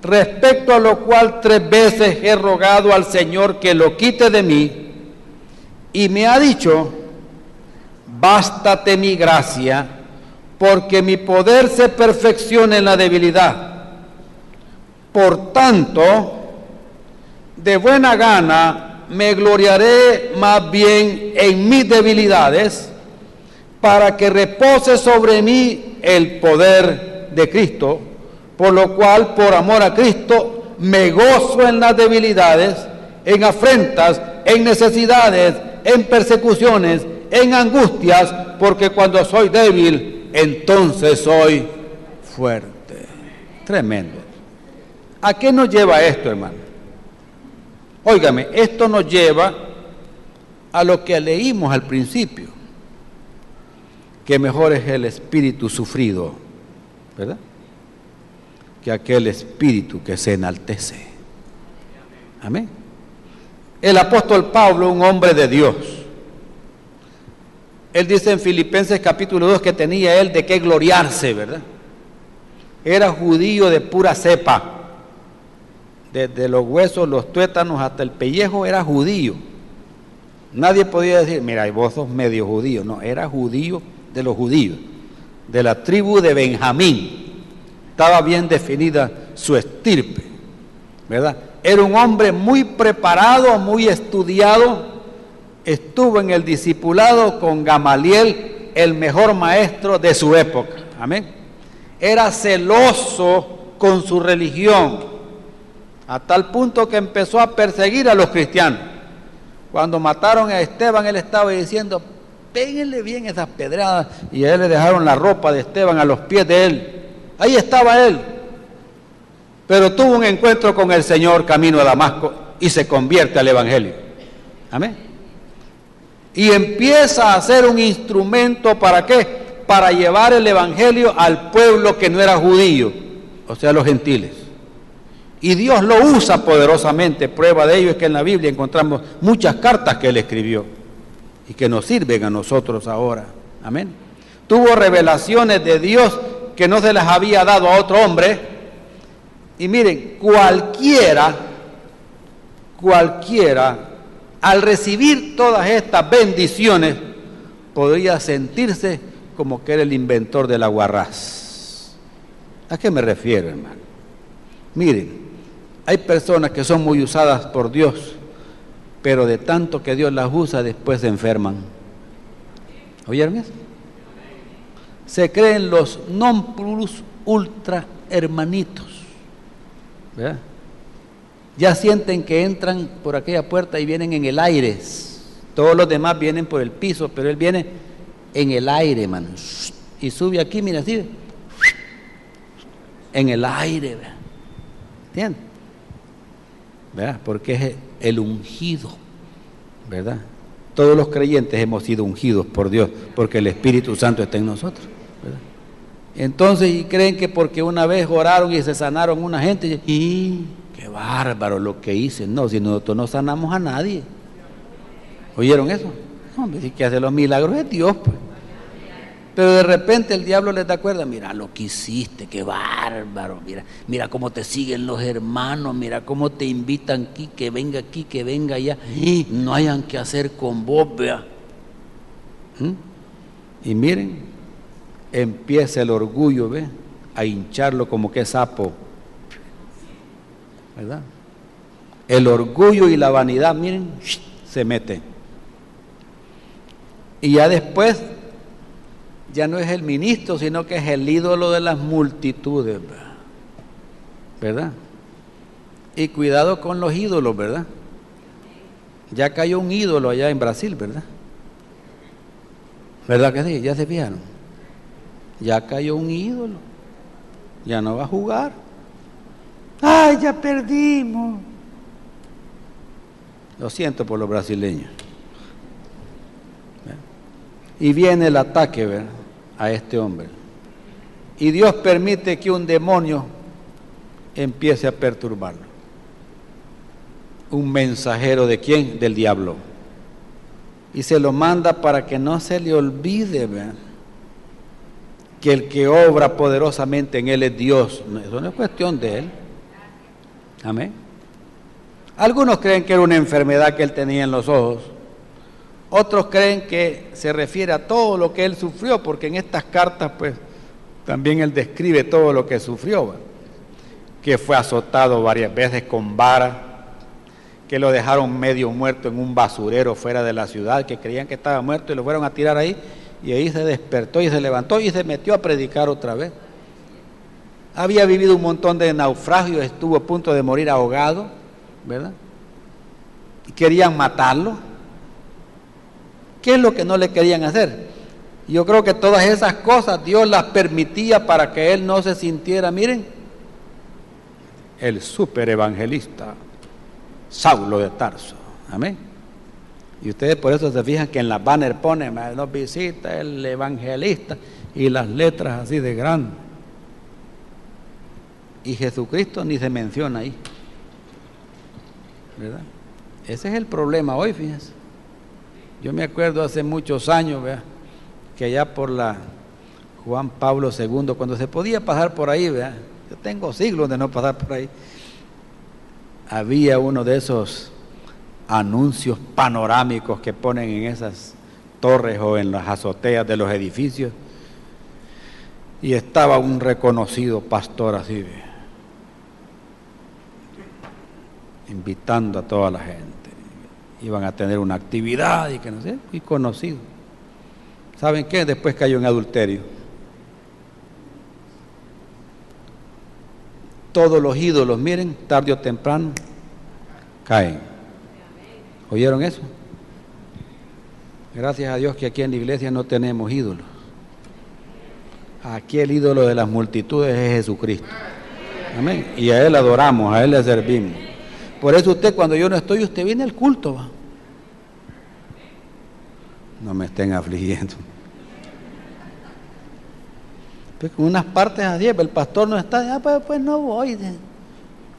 Respecto a lo cual 3 veces he rogado al Señor que lo quite de mí, y me ha dicho, bástate mi gracia, porque mi poder se perfecciona en la debilidad. Por tanto, de buena gana me gloriaré más bien en mis debilidades, para que repose sobre mí el poder de Cristo, por lo cual, por amor a Cristo, me gozo en las debilidades, en afrentas, en necesidades, en persecuciones, en angustias, porque cuando soy débil, entonces soy fuerte. Tremendo. ¿A qué nos lleva esto, hermano? Óigame, esto nos lleva a lo que leímos al principio, que mejor es el espíritu sufrido, ¿verdad?, que aquel espíritu que se enaltece. Amén. El apóstol Pablo, un hombre de Dios, él dice en Filipenses capítulo 2 que tenía él de qué gloriarse, ¿verdad? Era judío de pura cepa, desde los huesos, los tuétanos hasta el pellejo era judío. Nadie podía decir, mira, vos sos medio judío. No, era judío de los judíos, de la tribu de Benjamín. Estaba bien definida su estirpe, ¿verdad? Era un hombre muy preparado, muy estudiado. Estuvo en el discipulado con Gamaliel, el mejor maestro de su época. Amén. Era celoso con su religión, a tal punto que empezó a perseguir a los cristianos. Cuando mataron a Esteban, él estaba diciendo, péguenle bien esas pedradas, y a él le dejaron la ropa de Esteban a los pies de él. Ahí estaba él, pero tuvo un encuentro con el Señor camino a Damasco y se convierte al Evangelio. Amén. Y empieza a ser un instrumento, ¿para qué? Para llevar el Evangelio al pueblo que no era judío, o sea, los gentiles. Y Dios lo usa poderosamente. Prueba de ello es que en la Biblia encontramos muchas cartas que él escribió y que nos sirven a nosotros ahora. Amén. Tuvo revelaciones de Dios que no se las había dado a otro hombre. Y miren, cualquiera, al recibir todas estas bendiciones, podría sentirse como que era el inventor del aguarrás. ¿A qué me refiero, hermano? Miren, hay personas que son muy usadas por Dios, pero de tanto que Dios las usa, después se enferman. ¿Oyeron eso? Se creen los non plus ultra hermanitos, ¿verdad? Ya sienten que entran por aquella puerta y vienen en el aire. Todos los demás vienen por el piso, pero él viene en el aire, hermano. Y sube aquí, mira, así, en el aire, ¿verdad? ¿Entiendes? ¿Verdad? Porque es el ungido, ¿verdad? Todos los creyentes hemos sido ungidos por Dios, porque el Espíritu Santo está en nosotros, ¿verdad? Entonces, y creen que porque una vez oraron y se sanaron una gente, y qué bárbaro lo que hice. No, si nosotros no sanamos a nadie. ¿Oyeron eso? No, hombre, si que hace los milagros es Dios, pues. Pero de repente el diablo les da cuerda. Mira lo que hiciste, qué bárbaro. Mira cómo te siguen los hermanos, mira cómo te invitan aquí, que venga allá. Y no hayan que hacer con vos, vea. Y miren, empieza el orgullo, ve, a hincharlo como que es sapo, ¿verdad? El orgullo y la vanidad, miren, se meten. Y ya después, ya no es el ministro, sino que es el ídolo de las multitudes, ¿verdad? Y cuidado con los ídolos, ¿verdad? Ya cayó un ídolo allá en Brasil, ¿verdad? ¿Verdad que sí? ¿Ya se fijaron? Ya cayó un ídolo. Ya no va a jugar. ¡Ay, ya perdimos! Lo siento por los brasileños. Y viene el ataque, ¿verdad?, a este hombre. Y Dios permite que un demonio empiece a perturbarlo. Un mensajero ¿de quién? Del diablo. Y se lo manda para que no se le olvide, ¿verdad?, que el que obra poderosamente en él es Dios. Eso no es cuestión de él. Amén. Algunos creen que era una enfermedad que él tenía en los ojos. Otros creen que se refiere a todo lo que él sufrió, porque en estas cartas pues también él describe todo lo que sufrió, ¿verdad?, que fue azotado varias veces con vara, que lo dejaron medio muerto en un basurero fuera de la ciudad, que creían que estaba muerto y lo fueron a tirar ahí, y ahí se despertó y se levantó y se metió a predicar otra vez. Había vivido un montón de naufragios, estuvo a punto de morir ahogado, ¿verdad? Y querían matarlo. ¿Qué es lo que no le querían hacer? Yo creo que todas esas cosas Dios las permitía para que él no se sintiera, miren, el super evangelista Saulo de Tarso. Amén. Y ustedes por eso se fijan que en las banners ponen, nos visita el evangelista, y las letras así de grandes. Y Jesucristo ni se menciona ahí, ¿verdad? Ese es el problema hoy, fíjense. Yo me acuerdo hace muchos años, ¿verdad?, que allá por la Juan Pablo II, cuando se podía pasar por ahí, ¿verdad?, yo tengo siglos de no pasar por ahí, había uno de esos anuncios panorámicos que ponen en esas torres o en las azoteas de los edificios, y estaba un reconocido pastor así, invitando a toda la gente. Iban a tener una actividad y que no sé, y conocido. ¿Saben qué? Después cayó en adulterio. Todos los ídolos, miren, tarde o temprano caen. ¿Oyeron eso? Gracias a Dios que aquí en la iglesia no tenemos ídolos. Aquí el ídolo de las multitudes es Jesucristo. Amén. Y a Él adoramos, a Él le servimos. Por eso usted, cuando yo no estoy, usted viene al culto, ¿va? No me estén afligiendo. Pues con unas partes así, el pastor no está, pues no voy.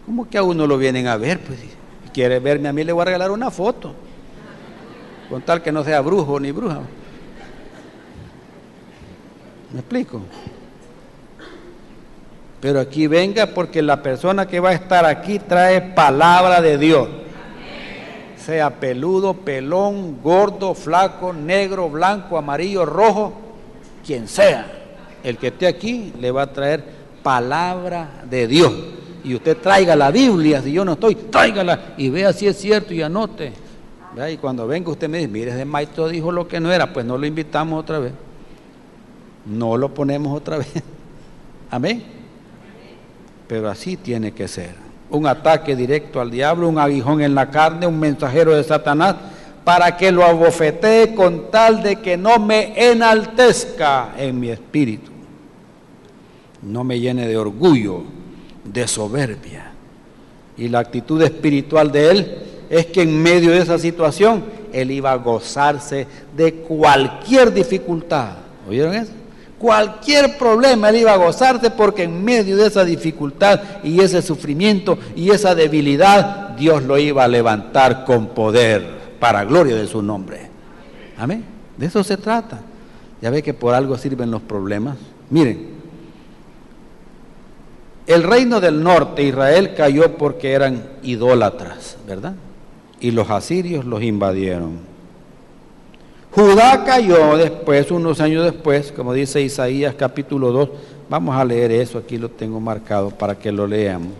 ¿Cómo que a uno lo vienen a ver? Pues si quiere verme a mí, le voy a regalar una foto, con tal que no sea brujo ni bruja. ¿Me explico? Pero aquí venga, porque la persona que va a estar aquí trae palabra de Dios. Sea peludo, pelón, gordo, flaco, negro, blanco, amarillo, rojo, quien sea, el que esté aquí le va a traer palabra de Dios. Y usted traiga la Biblia, si yo no estoy, tráigala y vea si es cierto y anote. ¿Vea? Y cuando venga usted me dice, mire, ese maestro dijo lo que no era, pues no lo invitamos otra vez. No lo ponemos otra vez. Amén. Pero así tiene que ser. Un ataque directo al diablo, un aguijón en la carne, un mensajero de Satanás, para que lo abofetee con tal de que no me enaltezca en mi espíritu, no me llene de orgullo, de soberbia. Y la actitud espiritual de él es que en medio de esa situación, él iba a gozarse de cualquier dificultad. ¿Oyeron eso? Cualquier problema él iba a gozarse, porque en medio de esa dificultad y ese sufrimiento y esa debilidad, Dios lo iba a levantar con poder para gloria de su nombre. Amén. De eso se trata. Ya ve que por algo sirven los problemas. Miren, el reino del norte, Israel, cayó porque eran idólatras, ¿verdad? Y los asirios los invadieron. Judá cayó después, unos años después, como dice Isaías capítulo 2. Vamos a leer eso, aquí lo tengo marcado para que lo leamos.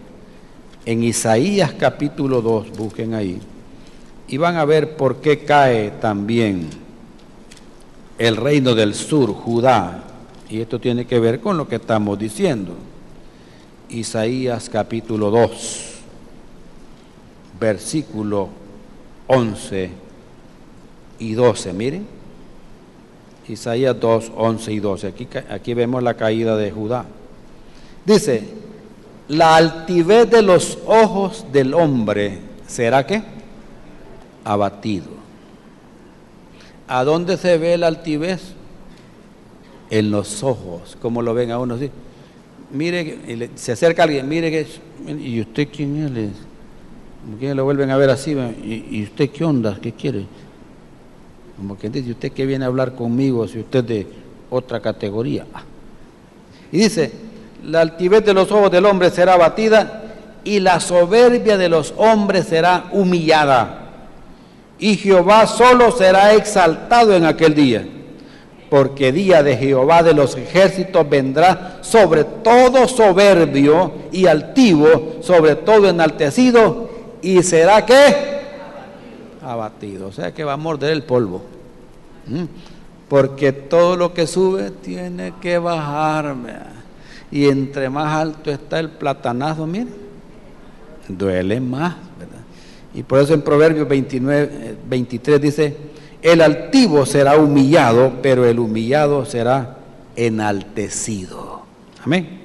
En Isaías capítulo 2, busquen ahí, y van a ver por qué cae también el reino del sur, Judá. Y esto tiene que ver con lo que estamos diciendo. Isaías capítulo 2, versículo 11 y 12, miren. Isaías 2, 11 y 12. Aquí vemos la caída de Judá. Dice, la altivez de los ojos del hombre será ¿qué? Abatido. ¿A dónde se ve la altivez? En los ojos. ¿Cómo lo ven a uno así? Mire, se acerca alguien, mire que, ¿y usted quién es? Como que lo vuelven a ver así, ¿y usted qué onda? ¿Qué quiere? Como que dice, ¿usted qué viene a hablar conmigo si usted es de otra categoría? Y dice, la altivez de los ojos del hombre será abatida y la soberbia de los hombres será humillada. Y Jehová solo será exaltado en aquel día, porque día de Jehová de los ejércitos vendrá sobre todo soberbio y altivo, sobre todo enaltecido, y será ¿qué? Abatido. O sea que va a morder el polvo. Porque todo lo que sube tiene que bajar. Y entre más alto está el platanazo, mire, duele más, ¿verdad? Y por eso en Proverbios 23 dice, el altivo será humillado, pero el humillado será enaltecido. Amén.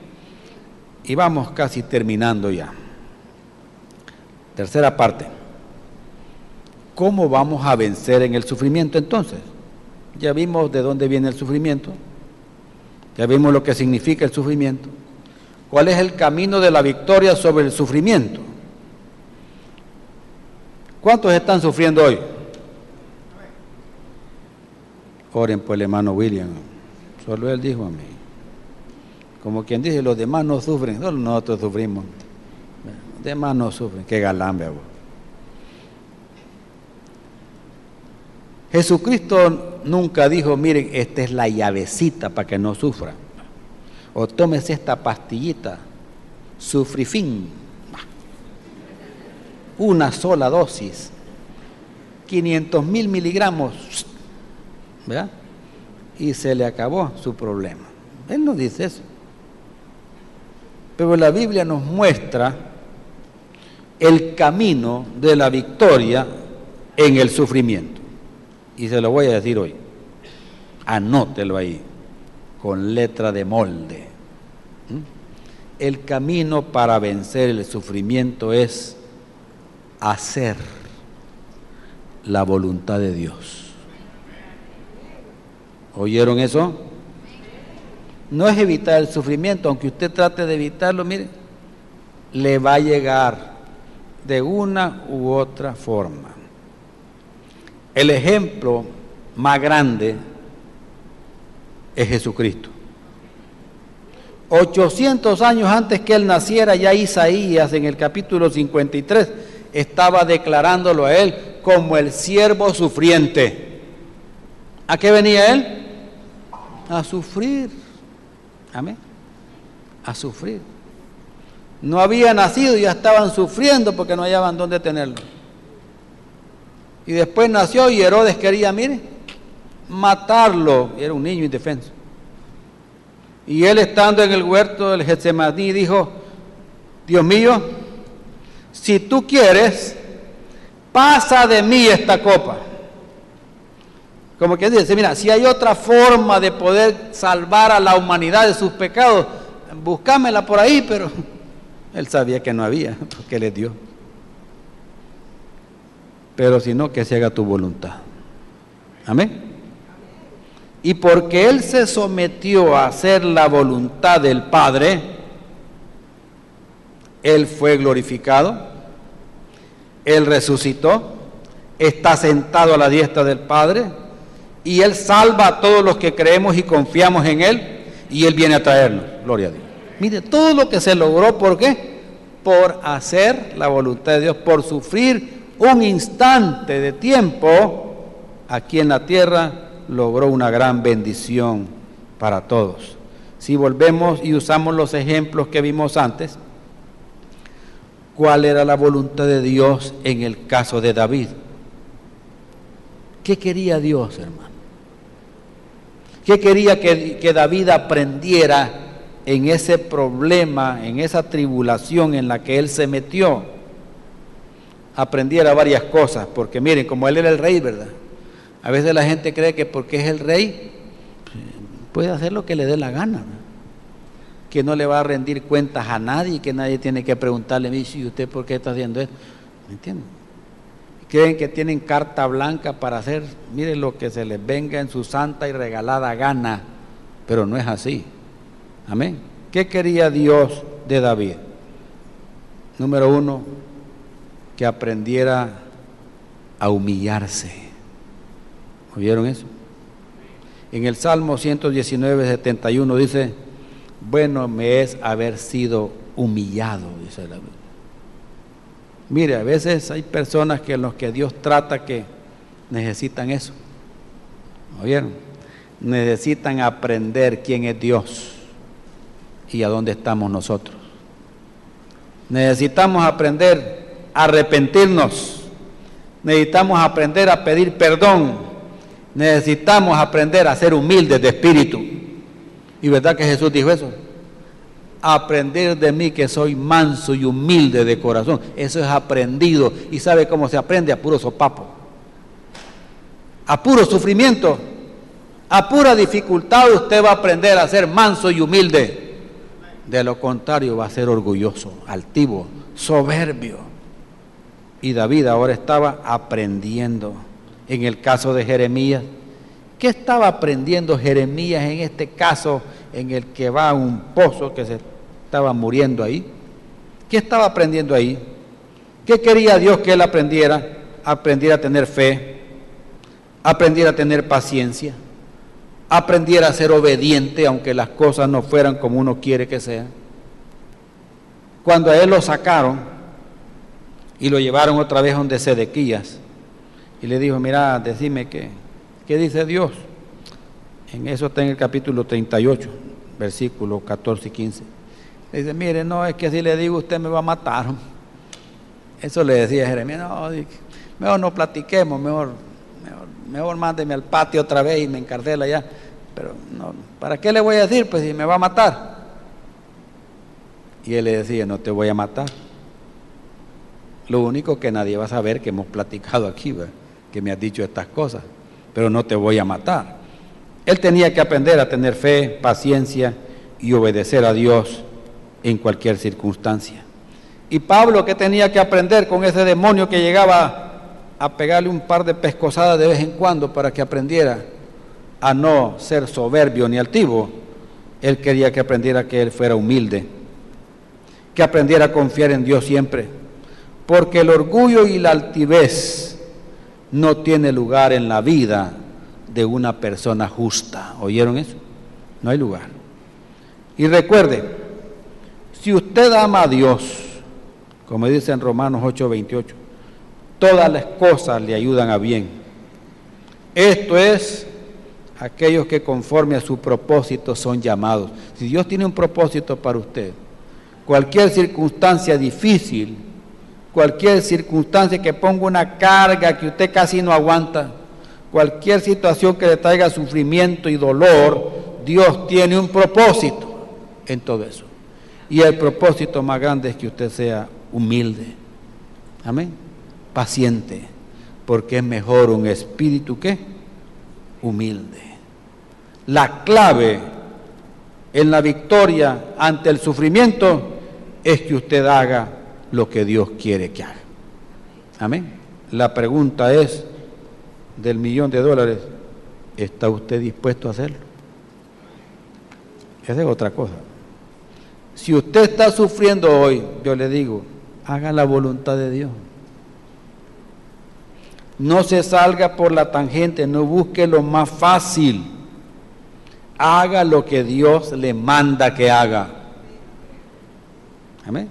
Y vamos casi terminando ya. Tercera parte. ¿Cómo vamos a vencer en el sufrimiento entonces? Ya vimos de dónde viene el sufrimiento. Ya vimos lo que significa el sufrimiento. ¿Cuál es el camino de la victoria sobre el sufrimiento? ¿Cuántos están sufriendo hoy? Oren por el hermano William. Solo él dijo a mí. Como quien dice, los demás no sufren, solo nosotros sufrimos. Los demás no sufren. Qué galán, veo. Jesucristo nunca dijo, miren, esta es la llavecita para que no sufra. O tómese esta pastillita, Sufrifin. Una sola dosis, 500,000 miligramos, ¿verdad? Y se le acabó su problema. Él no dice eso. Pero la Biblia nos muestra el camino de la victoria en el sufrimiento. Y se lo voy a decir hoy. Anótelo ahí, con letra de molde. El camino para vencer el sufrimiento es hacer la voluntad de Dios. ¿Oyeron eso? No es evitar el sufrimiento, aunque usted trate de evitarlo, mire, le va a llegar de una u otra forma. El ejemplo más grande es Jesucristo. 800 años antes que Él naciera, ya Isaías en el capítulo 53 estaba declarándolo a Él como el siervo sufriente. ¿A qué venía Él? A sufrir. Amén. A sufrir. No había nacido y ya estaban sufriendo porque no hallaban dónde tenerlo. Y después nació y Herodes quería, mire, matarlo. Era un niño indefenso. Y él, estando en el huerto del Getsemaní, dijo, Dios mío, si tú quieres, pasa de mí esta copa. Como que dice, mira, si hay otra forma de poder salvar a la humanidad de sus pecados, búscamela por ahí, pero él sabía que no había, porque le dio. Pero si no, que se haga tu voluntad. Amén. Y porque Él se sometió a hacer la voluntad del Padre, Él fue glorificado, Él resucitó, está sentado a la diestra del Padre, y Él salva a todos los que creemos y confiamos en Él, y Él viene a traernos. Gloria a Dios. Mire, todo lo que se logró, ¿por qué? Por hacer la voluntad de Dios, por sufrir un instante de tiempo aquí en la tierra, logró una gran bendición para todos. Si volvemos y usamos los ejemplos que vimos antes, ¿cuál era la voluntad de Dios en el caso de David? ¿Qué quería Dios, hermano? ¿Qué quería que David aprendiera en ese problema, en esa tribulación en la que él se metió? Aprendiera varias cosas, porque miren, como él era el rey, ¿verdad? A veces la gente cree que porque es el rey, puede hacer lo que le dé la gana, ¿verdad? Que no le va a rendir cuentas a nadie, que nadie tiene que preguntarle, ¿y usted por qué está haciendo esto? ¿Me entienden? Creen que tienen carta blanca para hacer, miren, lo que se les venga en su santa y regalada gana, pero no es así. Amén. ¿Qué quería Dios de David? Número uno, que aprendiera a humillarse. ¿Oyeron eso? En el Salmo 119, 71 dice, bueno me es haber sido humillado, dice la Biblia. Mire, a veces hay personas que en los que Dios trata que necesitan eso. ¿Oyeron? Necesitan aprender quién es Dios y a dónde estamos nosotros. Necesitamos aprender a arrepentirnos. Necesitamos aprender a pedir perdón. Necesitamos aprender a ser humildes de espíritu. ¿Y verdad que Jesús dijo eso? Aprender de mí que soy manso y humilde de corazón. Eso es aprendido. ¿Y sabe cómo se aprende? A puro sopapo, a puro sufrimiento, a pura dificultad. Usted va a aprender a ser manso y humilde. De lo contrario va a ser orgulloso, altivo, soberbio. Y David ahora estaba aprendiendo. En el caso de Jeremías, ¿qué estaba aprendiendo Jeremías en este caso en el que va a un pozo que se estaba muriendo ahí? ¿Qué estaba aprendiendo ahí? ¿Qué quería Dios que él aprendiera? Aprendiera a tener fe, aprendiera a tener paciencia, aprendiera a ser obediente aunque las cosas no fueran como uno quiere que sean. Cuando a él lo sacaron y lo llevaron otra vez donde Sedequías y le dijo, mira, decime ¿qué dice Dios? En eso está en el capítulo 38, versículos 14 y 15. Le dice, mire, no, es que si le digo usted me va a matar. Eso le decía Jeremías, no, mejor no platiquemos, mejor mándeme al patio otra vez y me encarcela allá. Pero no, ¿para qué le voy a decir? Pues si me va a matar. Y él le decía, no te voy a matar. Lo único que nadie va a saber que hemos platicado aquí, ¿verdad? Que me has dicho estas cosas, pero no te voy a matar. Él tenía que aprender a tener fe, paciencia y obedecer a Dios en cualquier circunstancia. Y Pablo, ¿qué tenía que aprender con ese demonio que llegaba a pegarle un par de pescosadas de vez en cuando para que aprendiera a no ser soberbio ni altivo? Él quería que aprendiera que él fuera humilde, que aprendiera a confiar en Dios siempre, porque el orgullo y la altivez no tiene lugar en la vida de una persona justa. ¿Oyeron eso? No hay lugar. Y recuerde, si usted ama a Dios, como dice en Romanos 8:28, todas las cosas le ayudan a bien. Esto es, aquellos que conforme a su propósito son llamados. Si Dios tiene un propósito para usted, cualquier circunstancia difícil, cualquier circunstancia que ponga una carga que usted casi no aguanta, cualquier situación que le traiga sufrimiento y dolor, Dios tiene un propósito en todo eso. Y el propósito más grande es que usted sea humilde. Amén. Paciente, porque es mejor un espíritu que humilde. La clave en la victoria ante el sufrimiento es que usted haga lo que Dios quiere que haga. Amén. La pregunta es, del $1.000.000, ¿está usted dispuesto a hacerlo? Esa es otra cosa. Si usted está sufriendo hoy, yo le digo, haga la voluntad de Dios. No se salga por la tangente, no busque lo más fácil. Haga lo que Dios le manda que haga. Amén.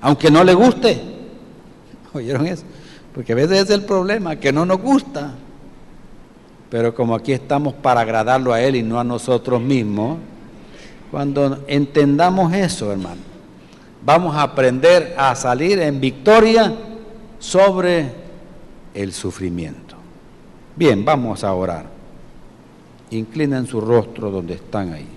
Aunque no le guste. ¿Oyeron eso? Porque a veces es el problema, que no nos gusta. Pero como aquí estamos para agradarlo a Él y no a nosotros mismos, cuando entendamos eso, hermano, vamos a aprender a salir en victoria sobre el sufrimiento. Bien, vamos a orar. Inclinen su rostro donde están ahí.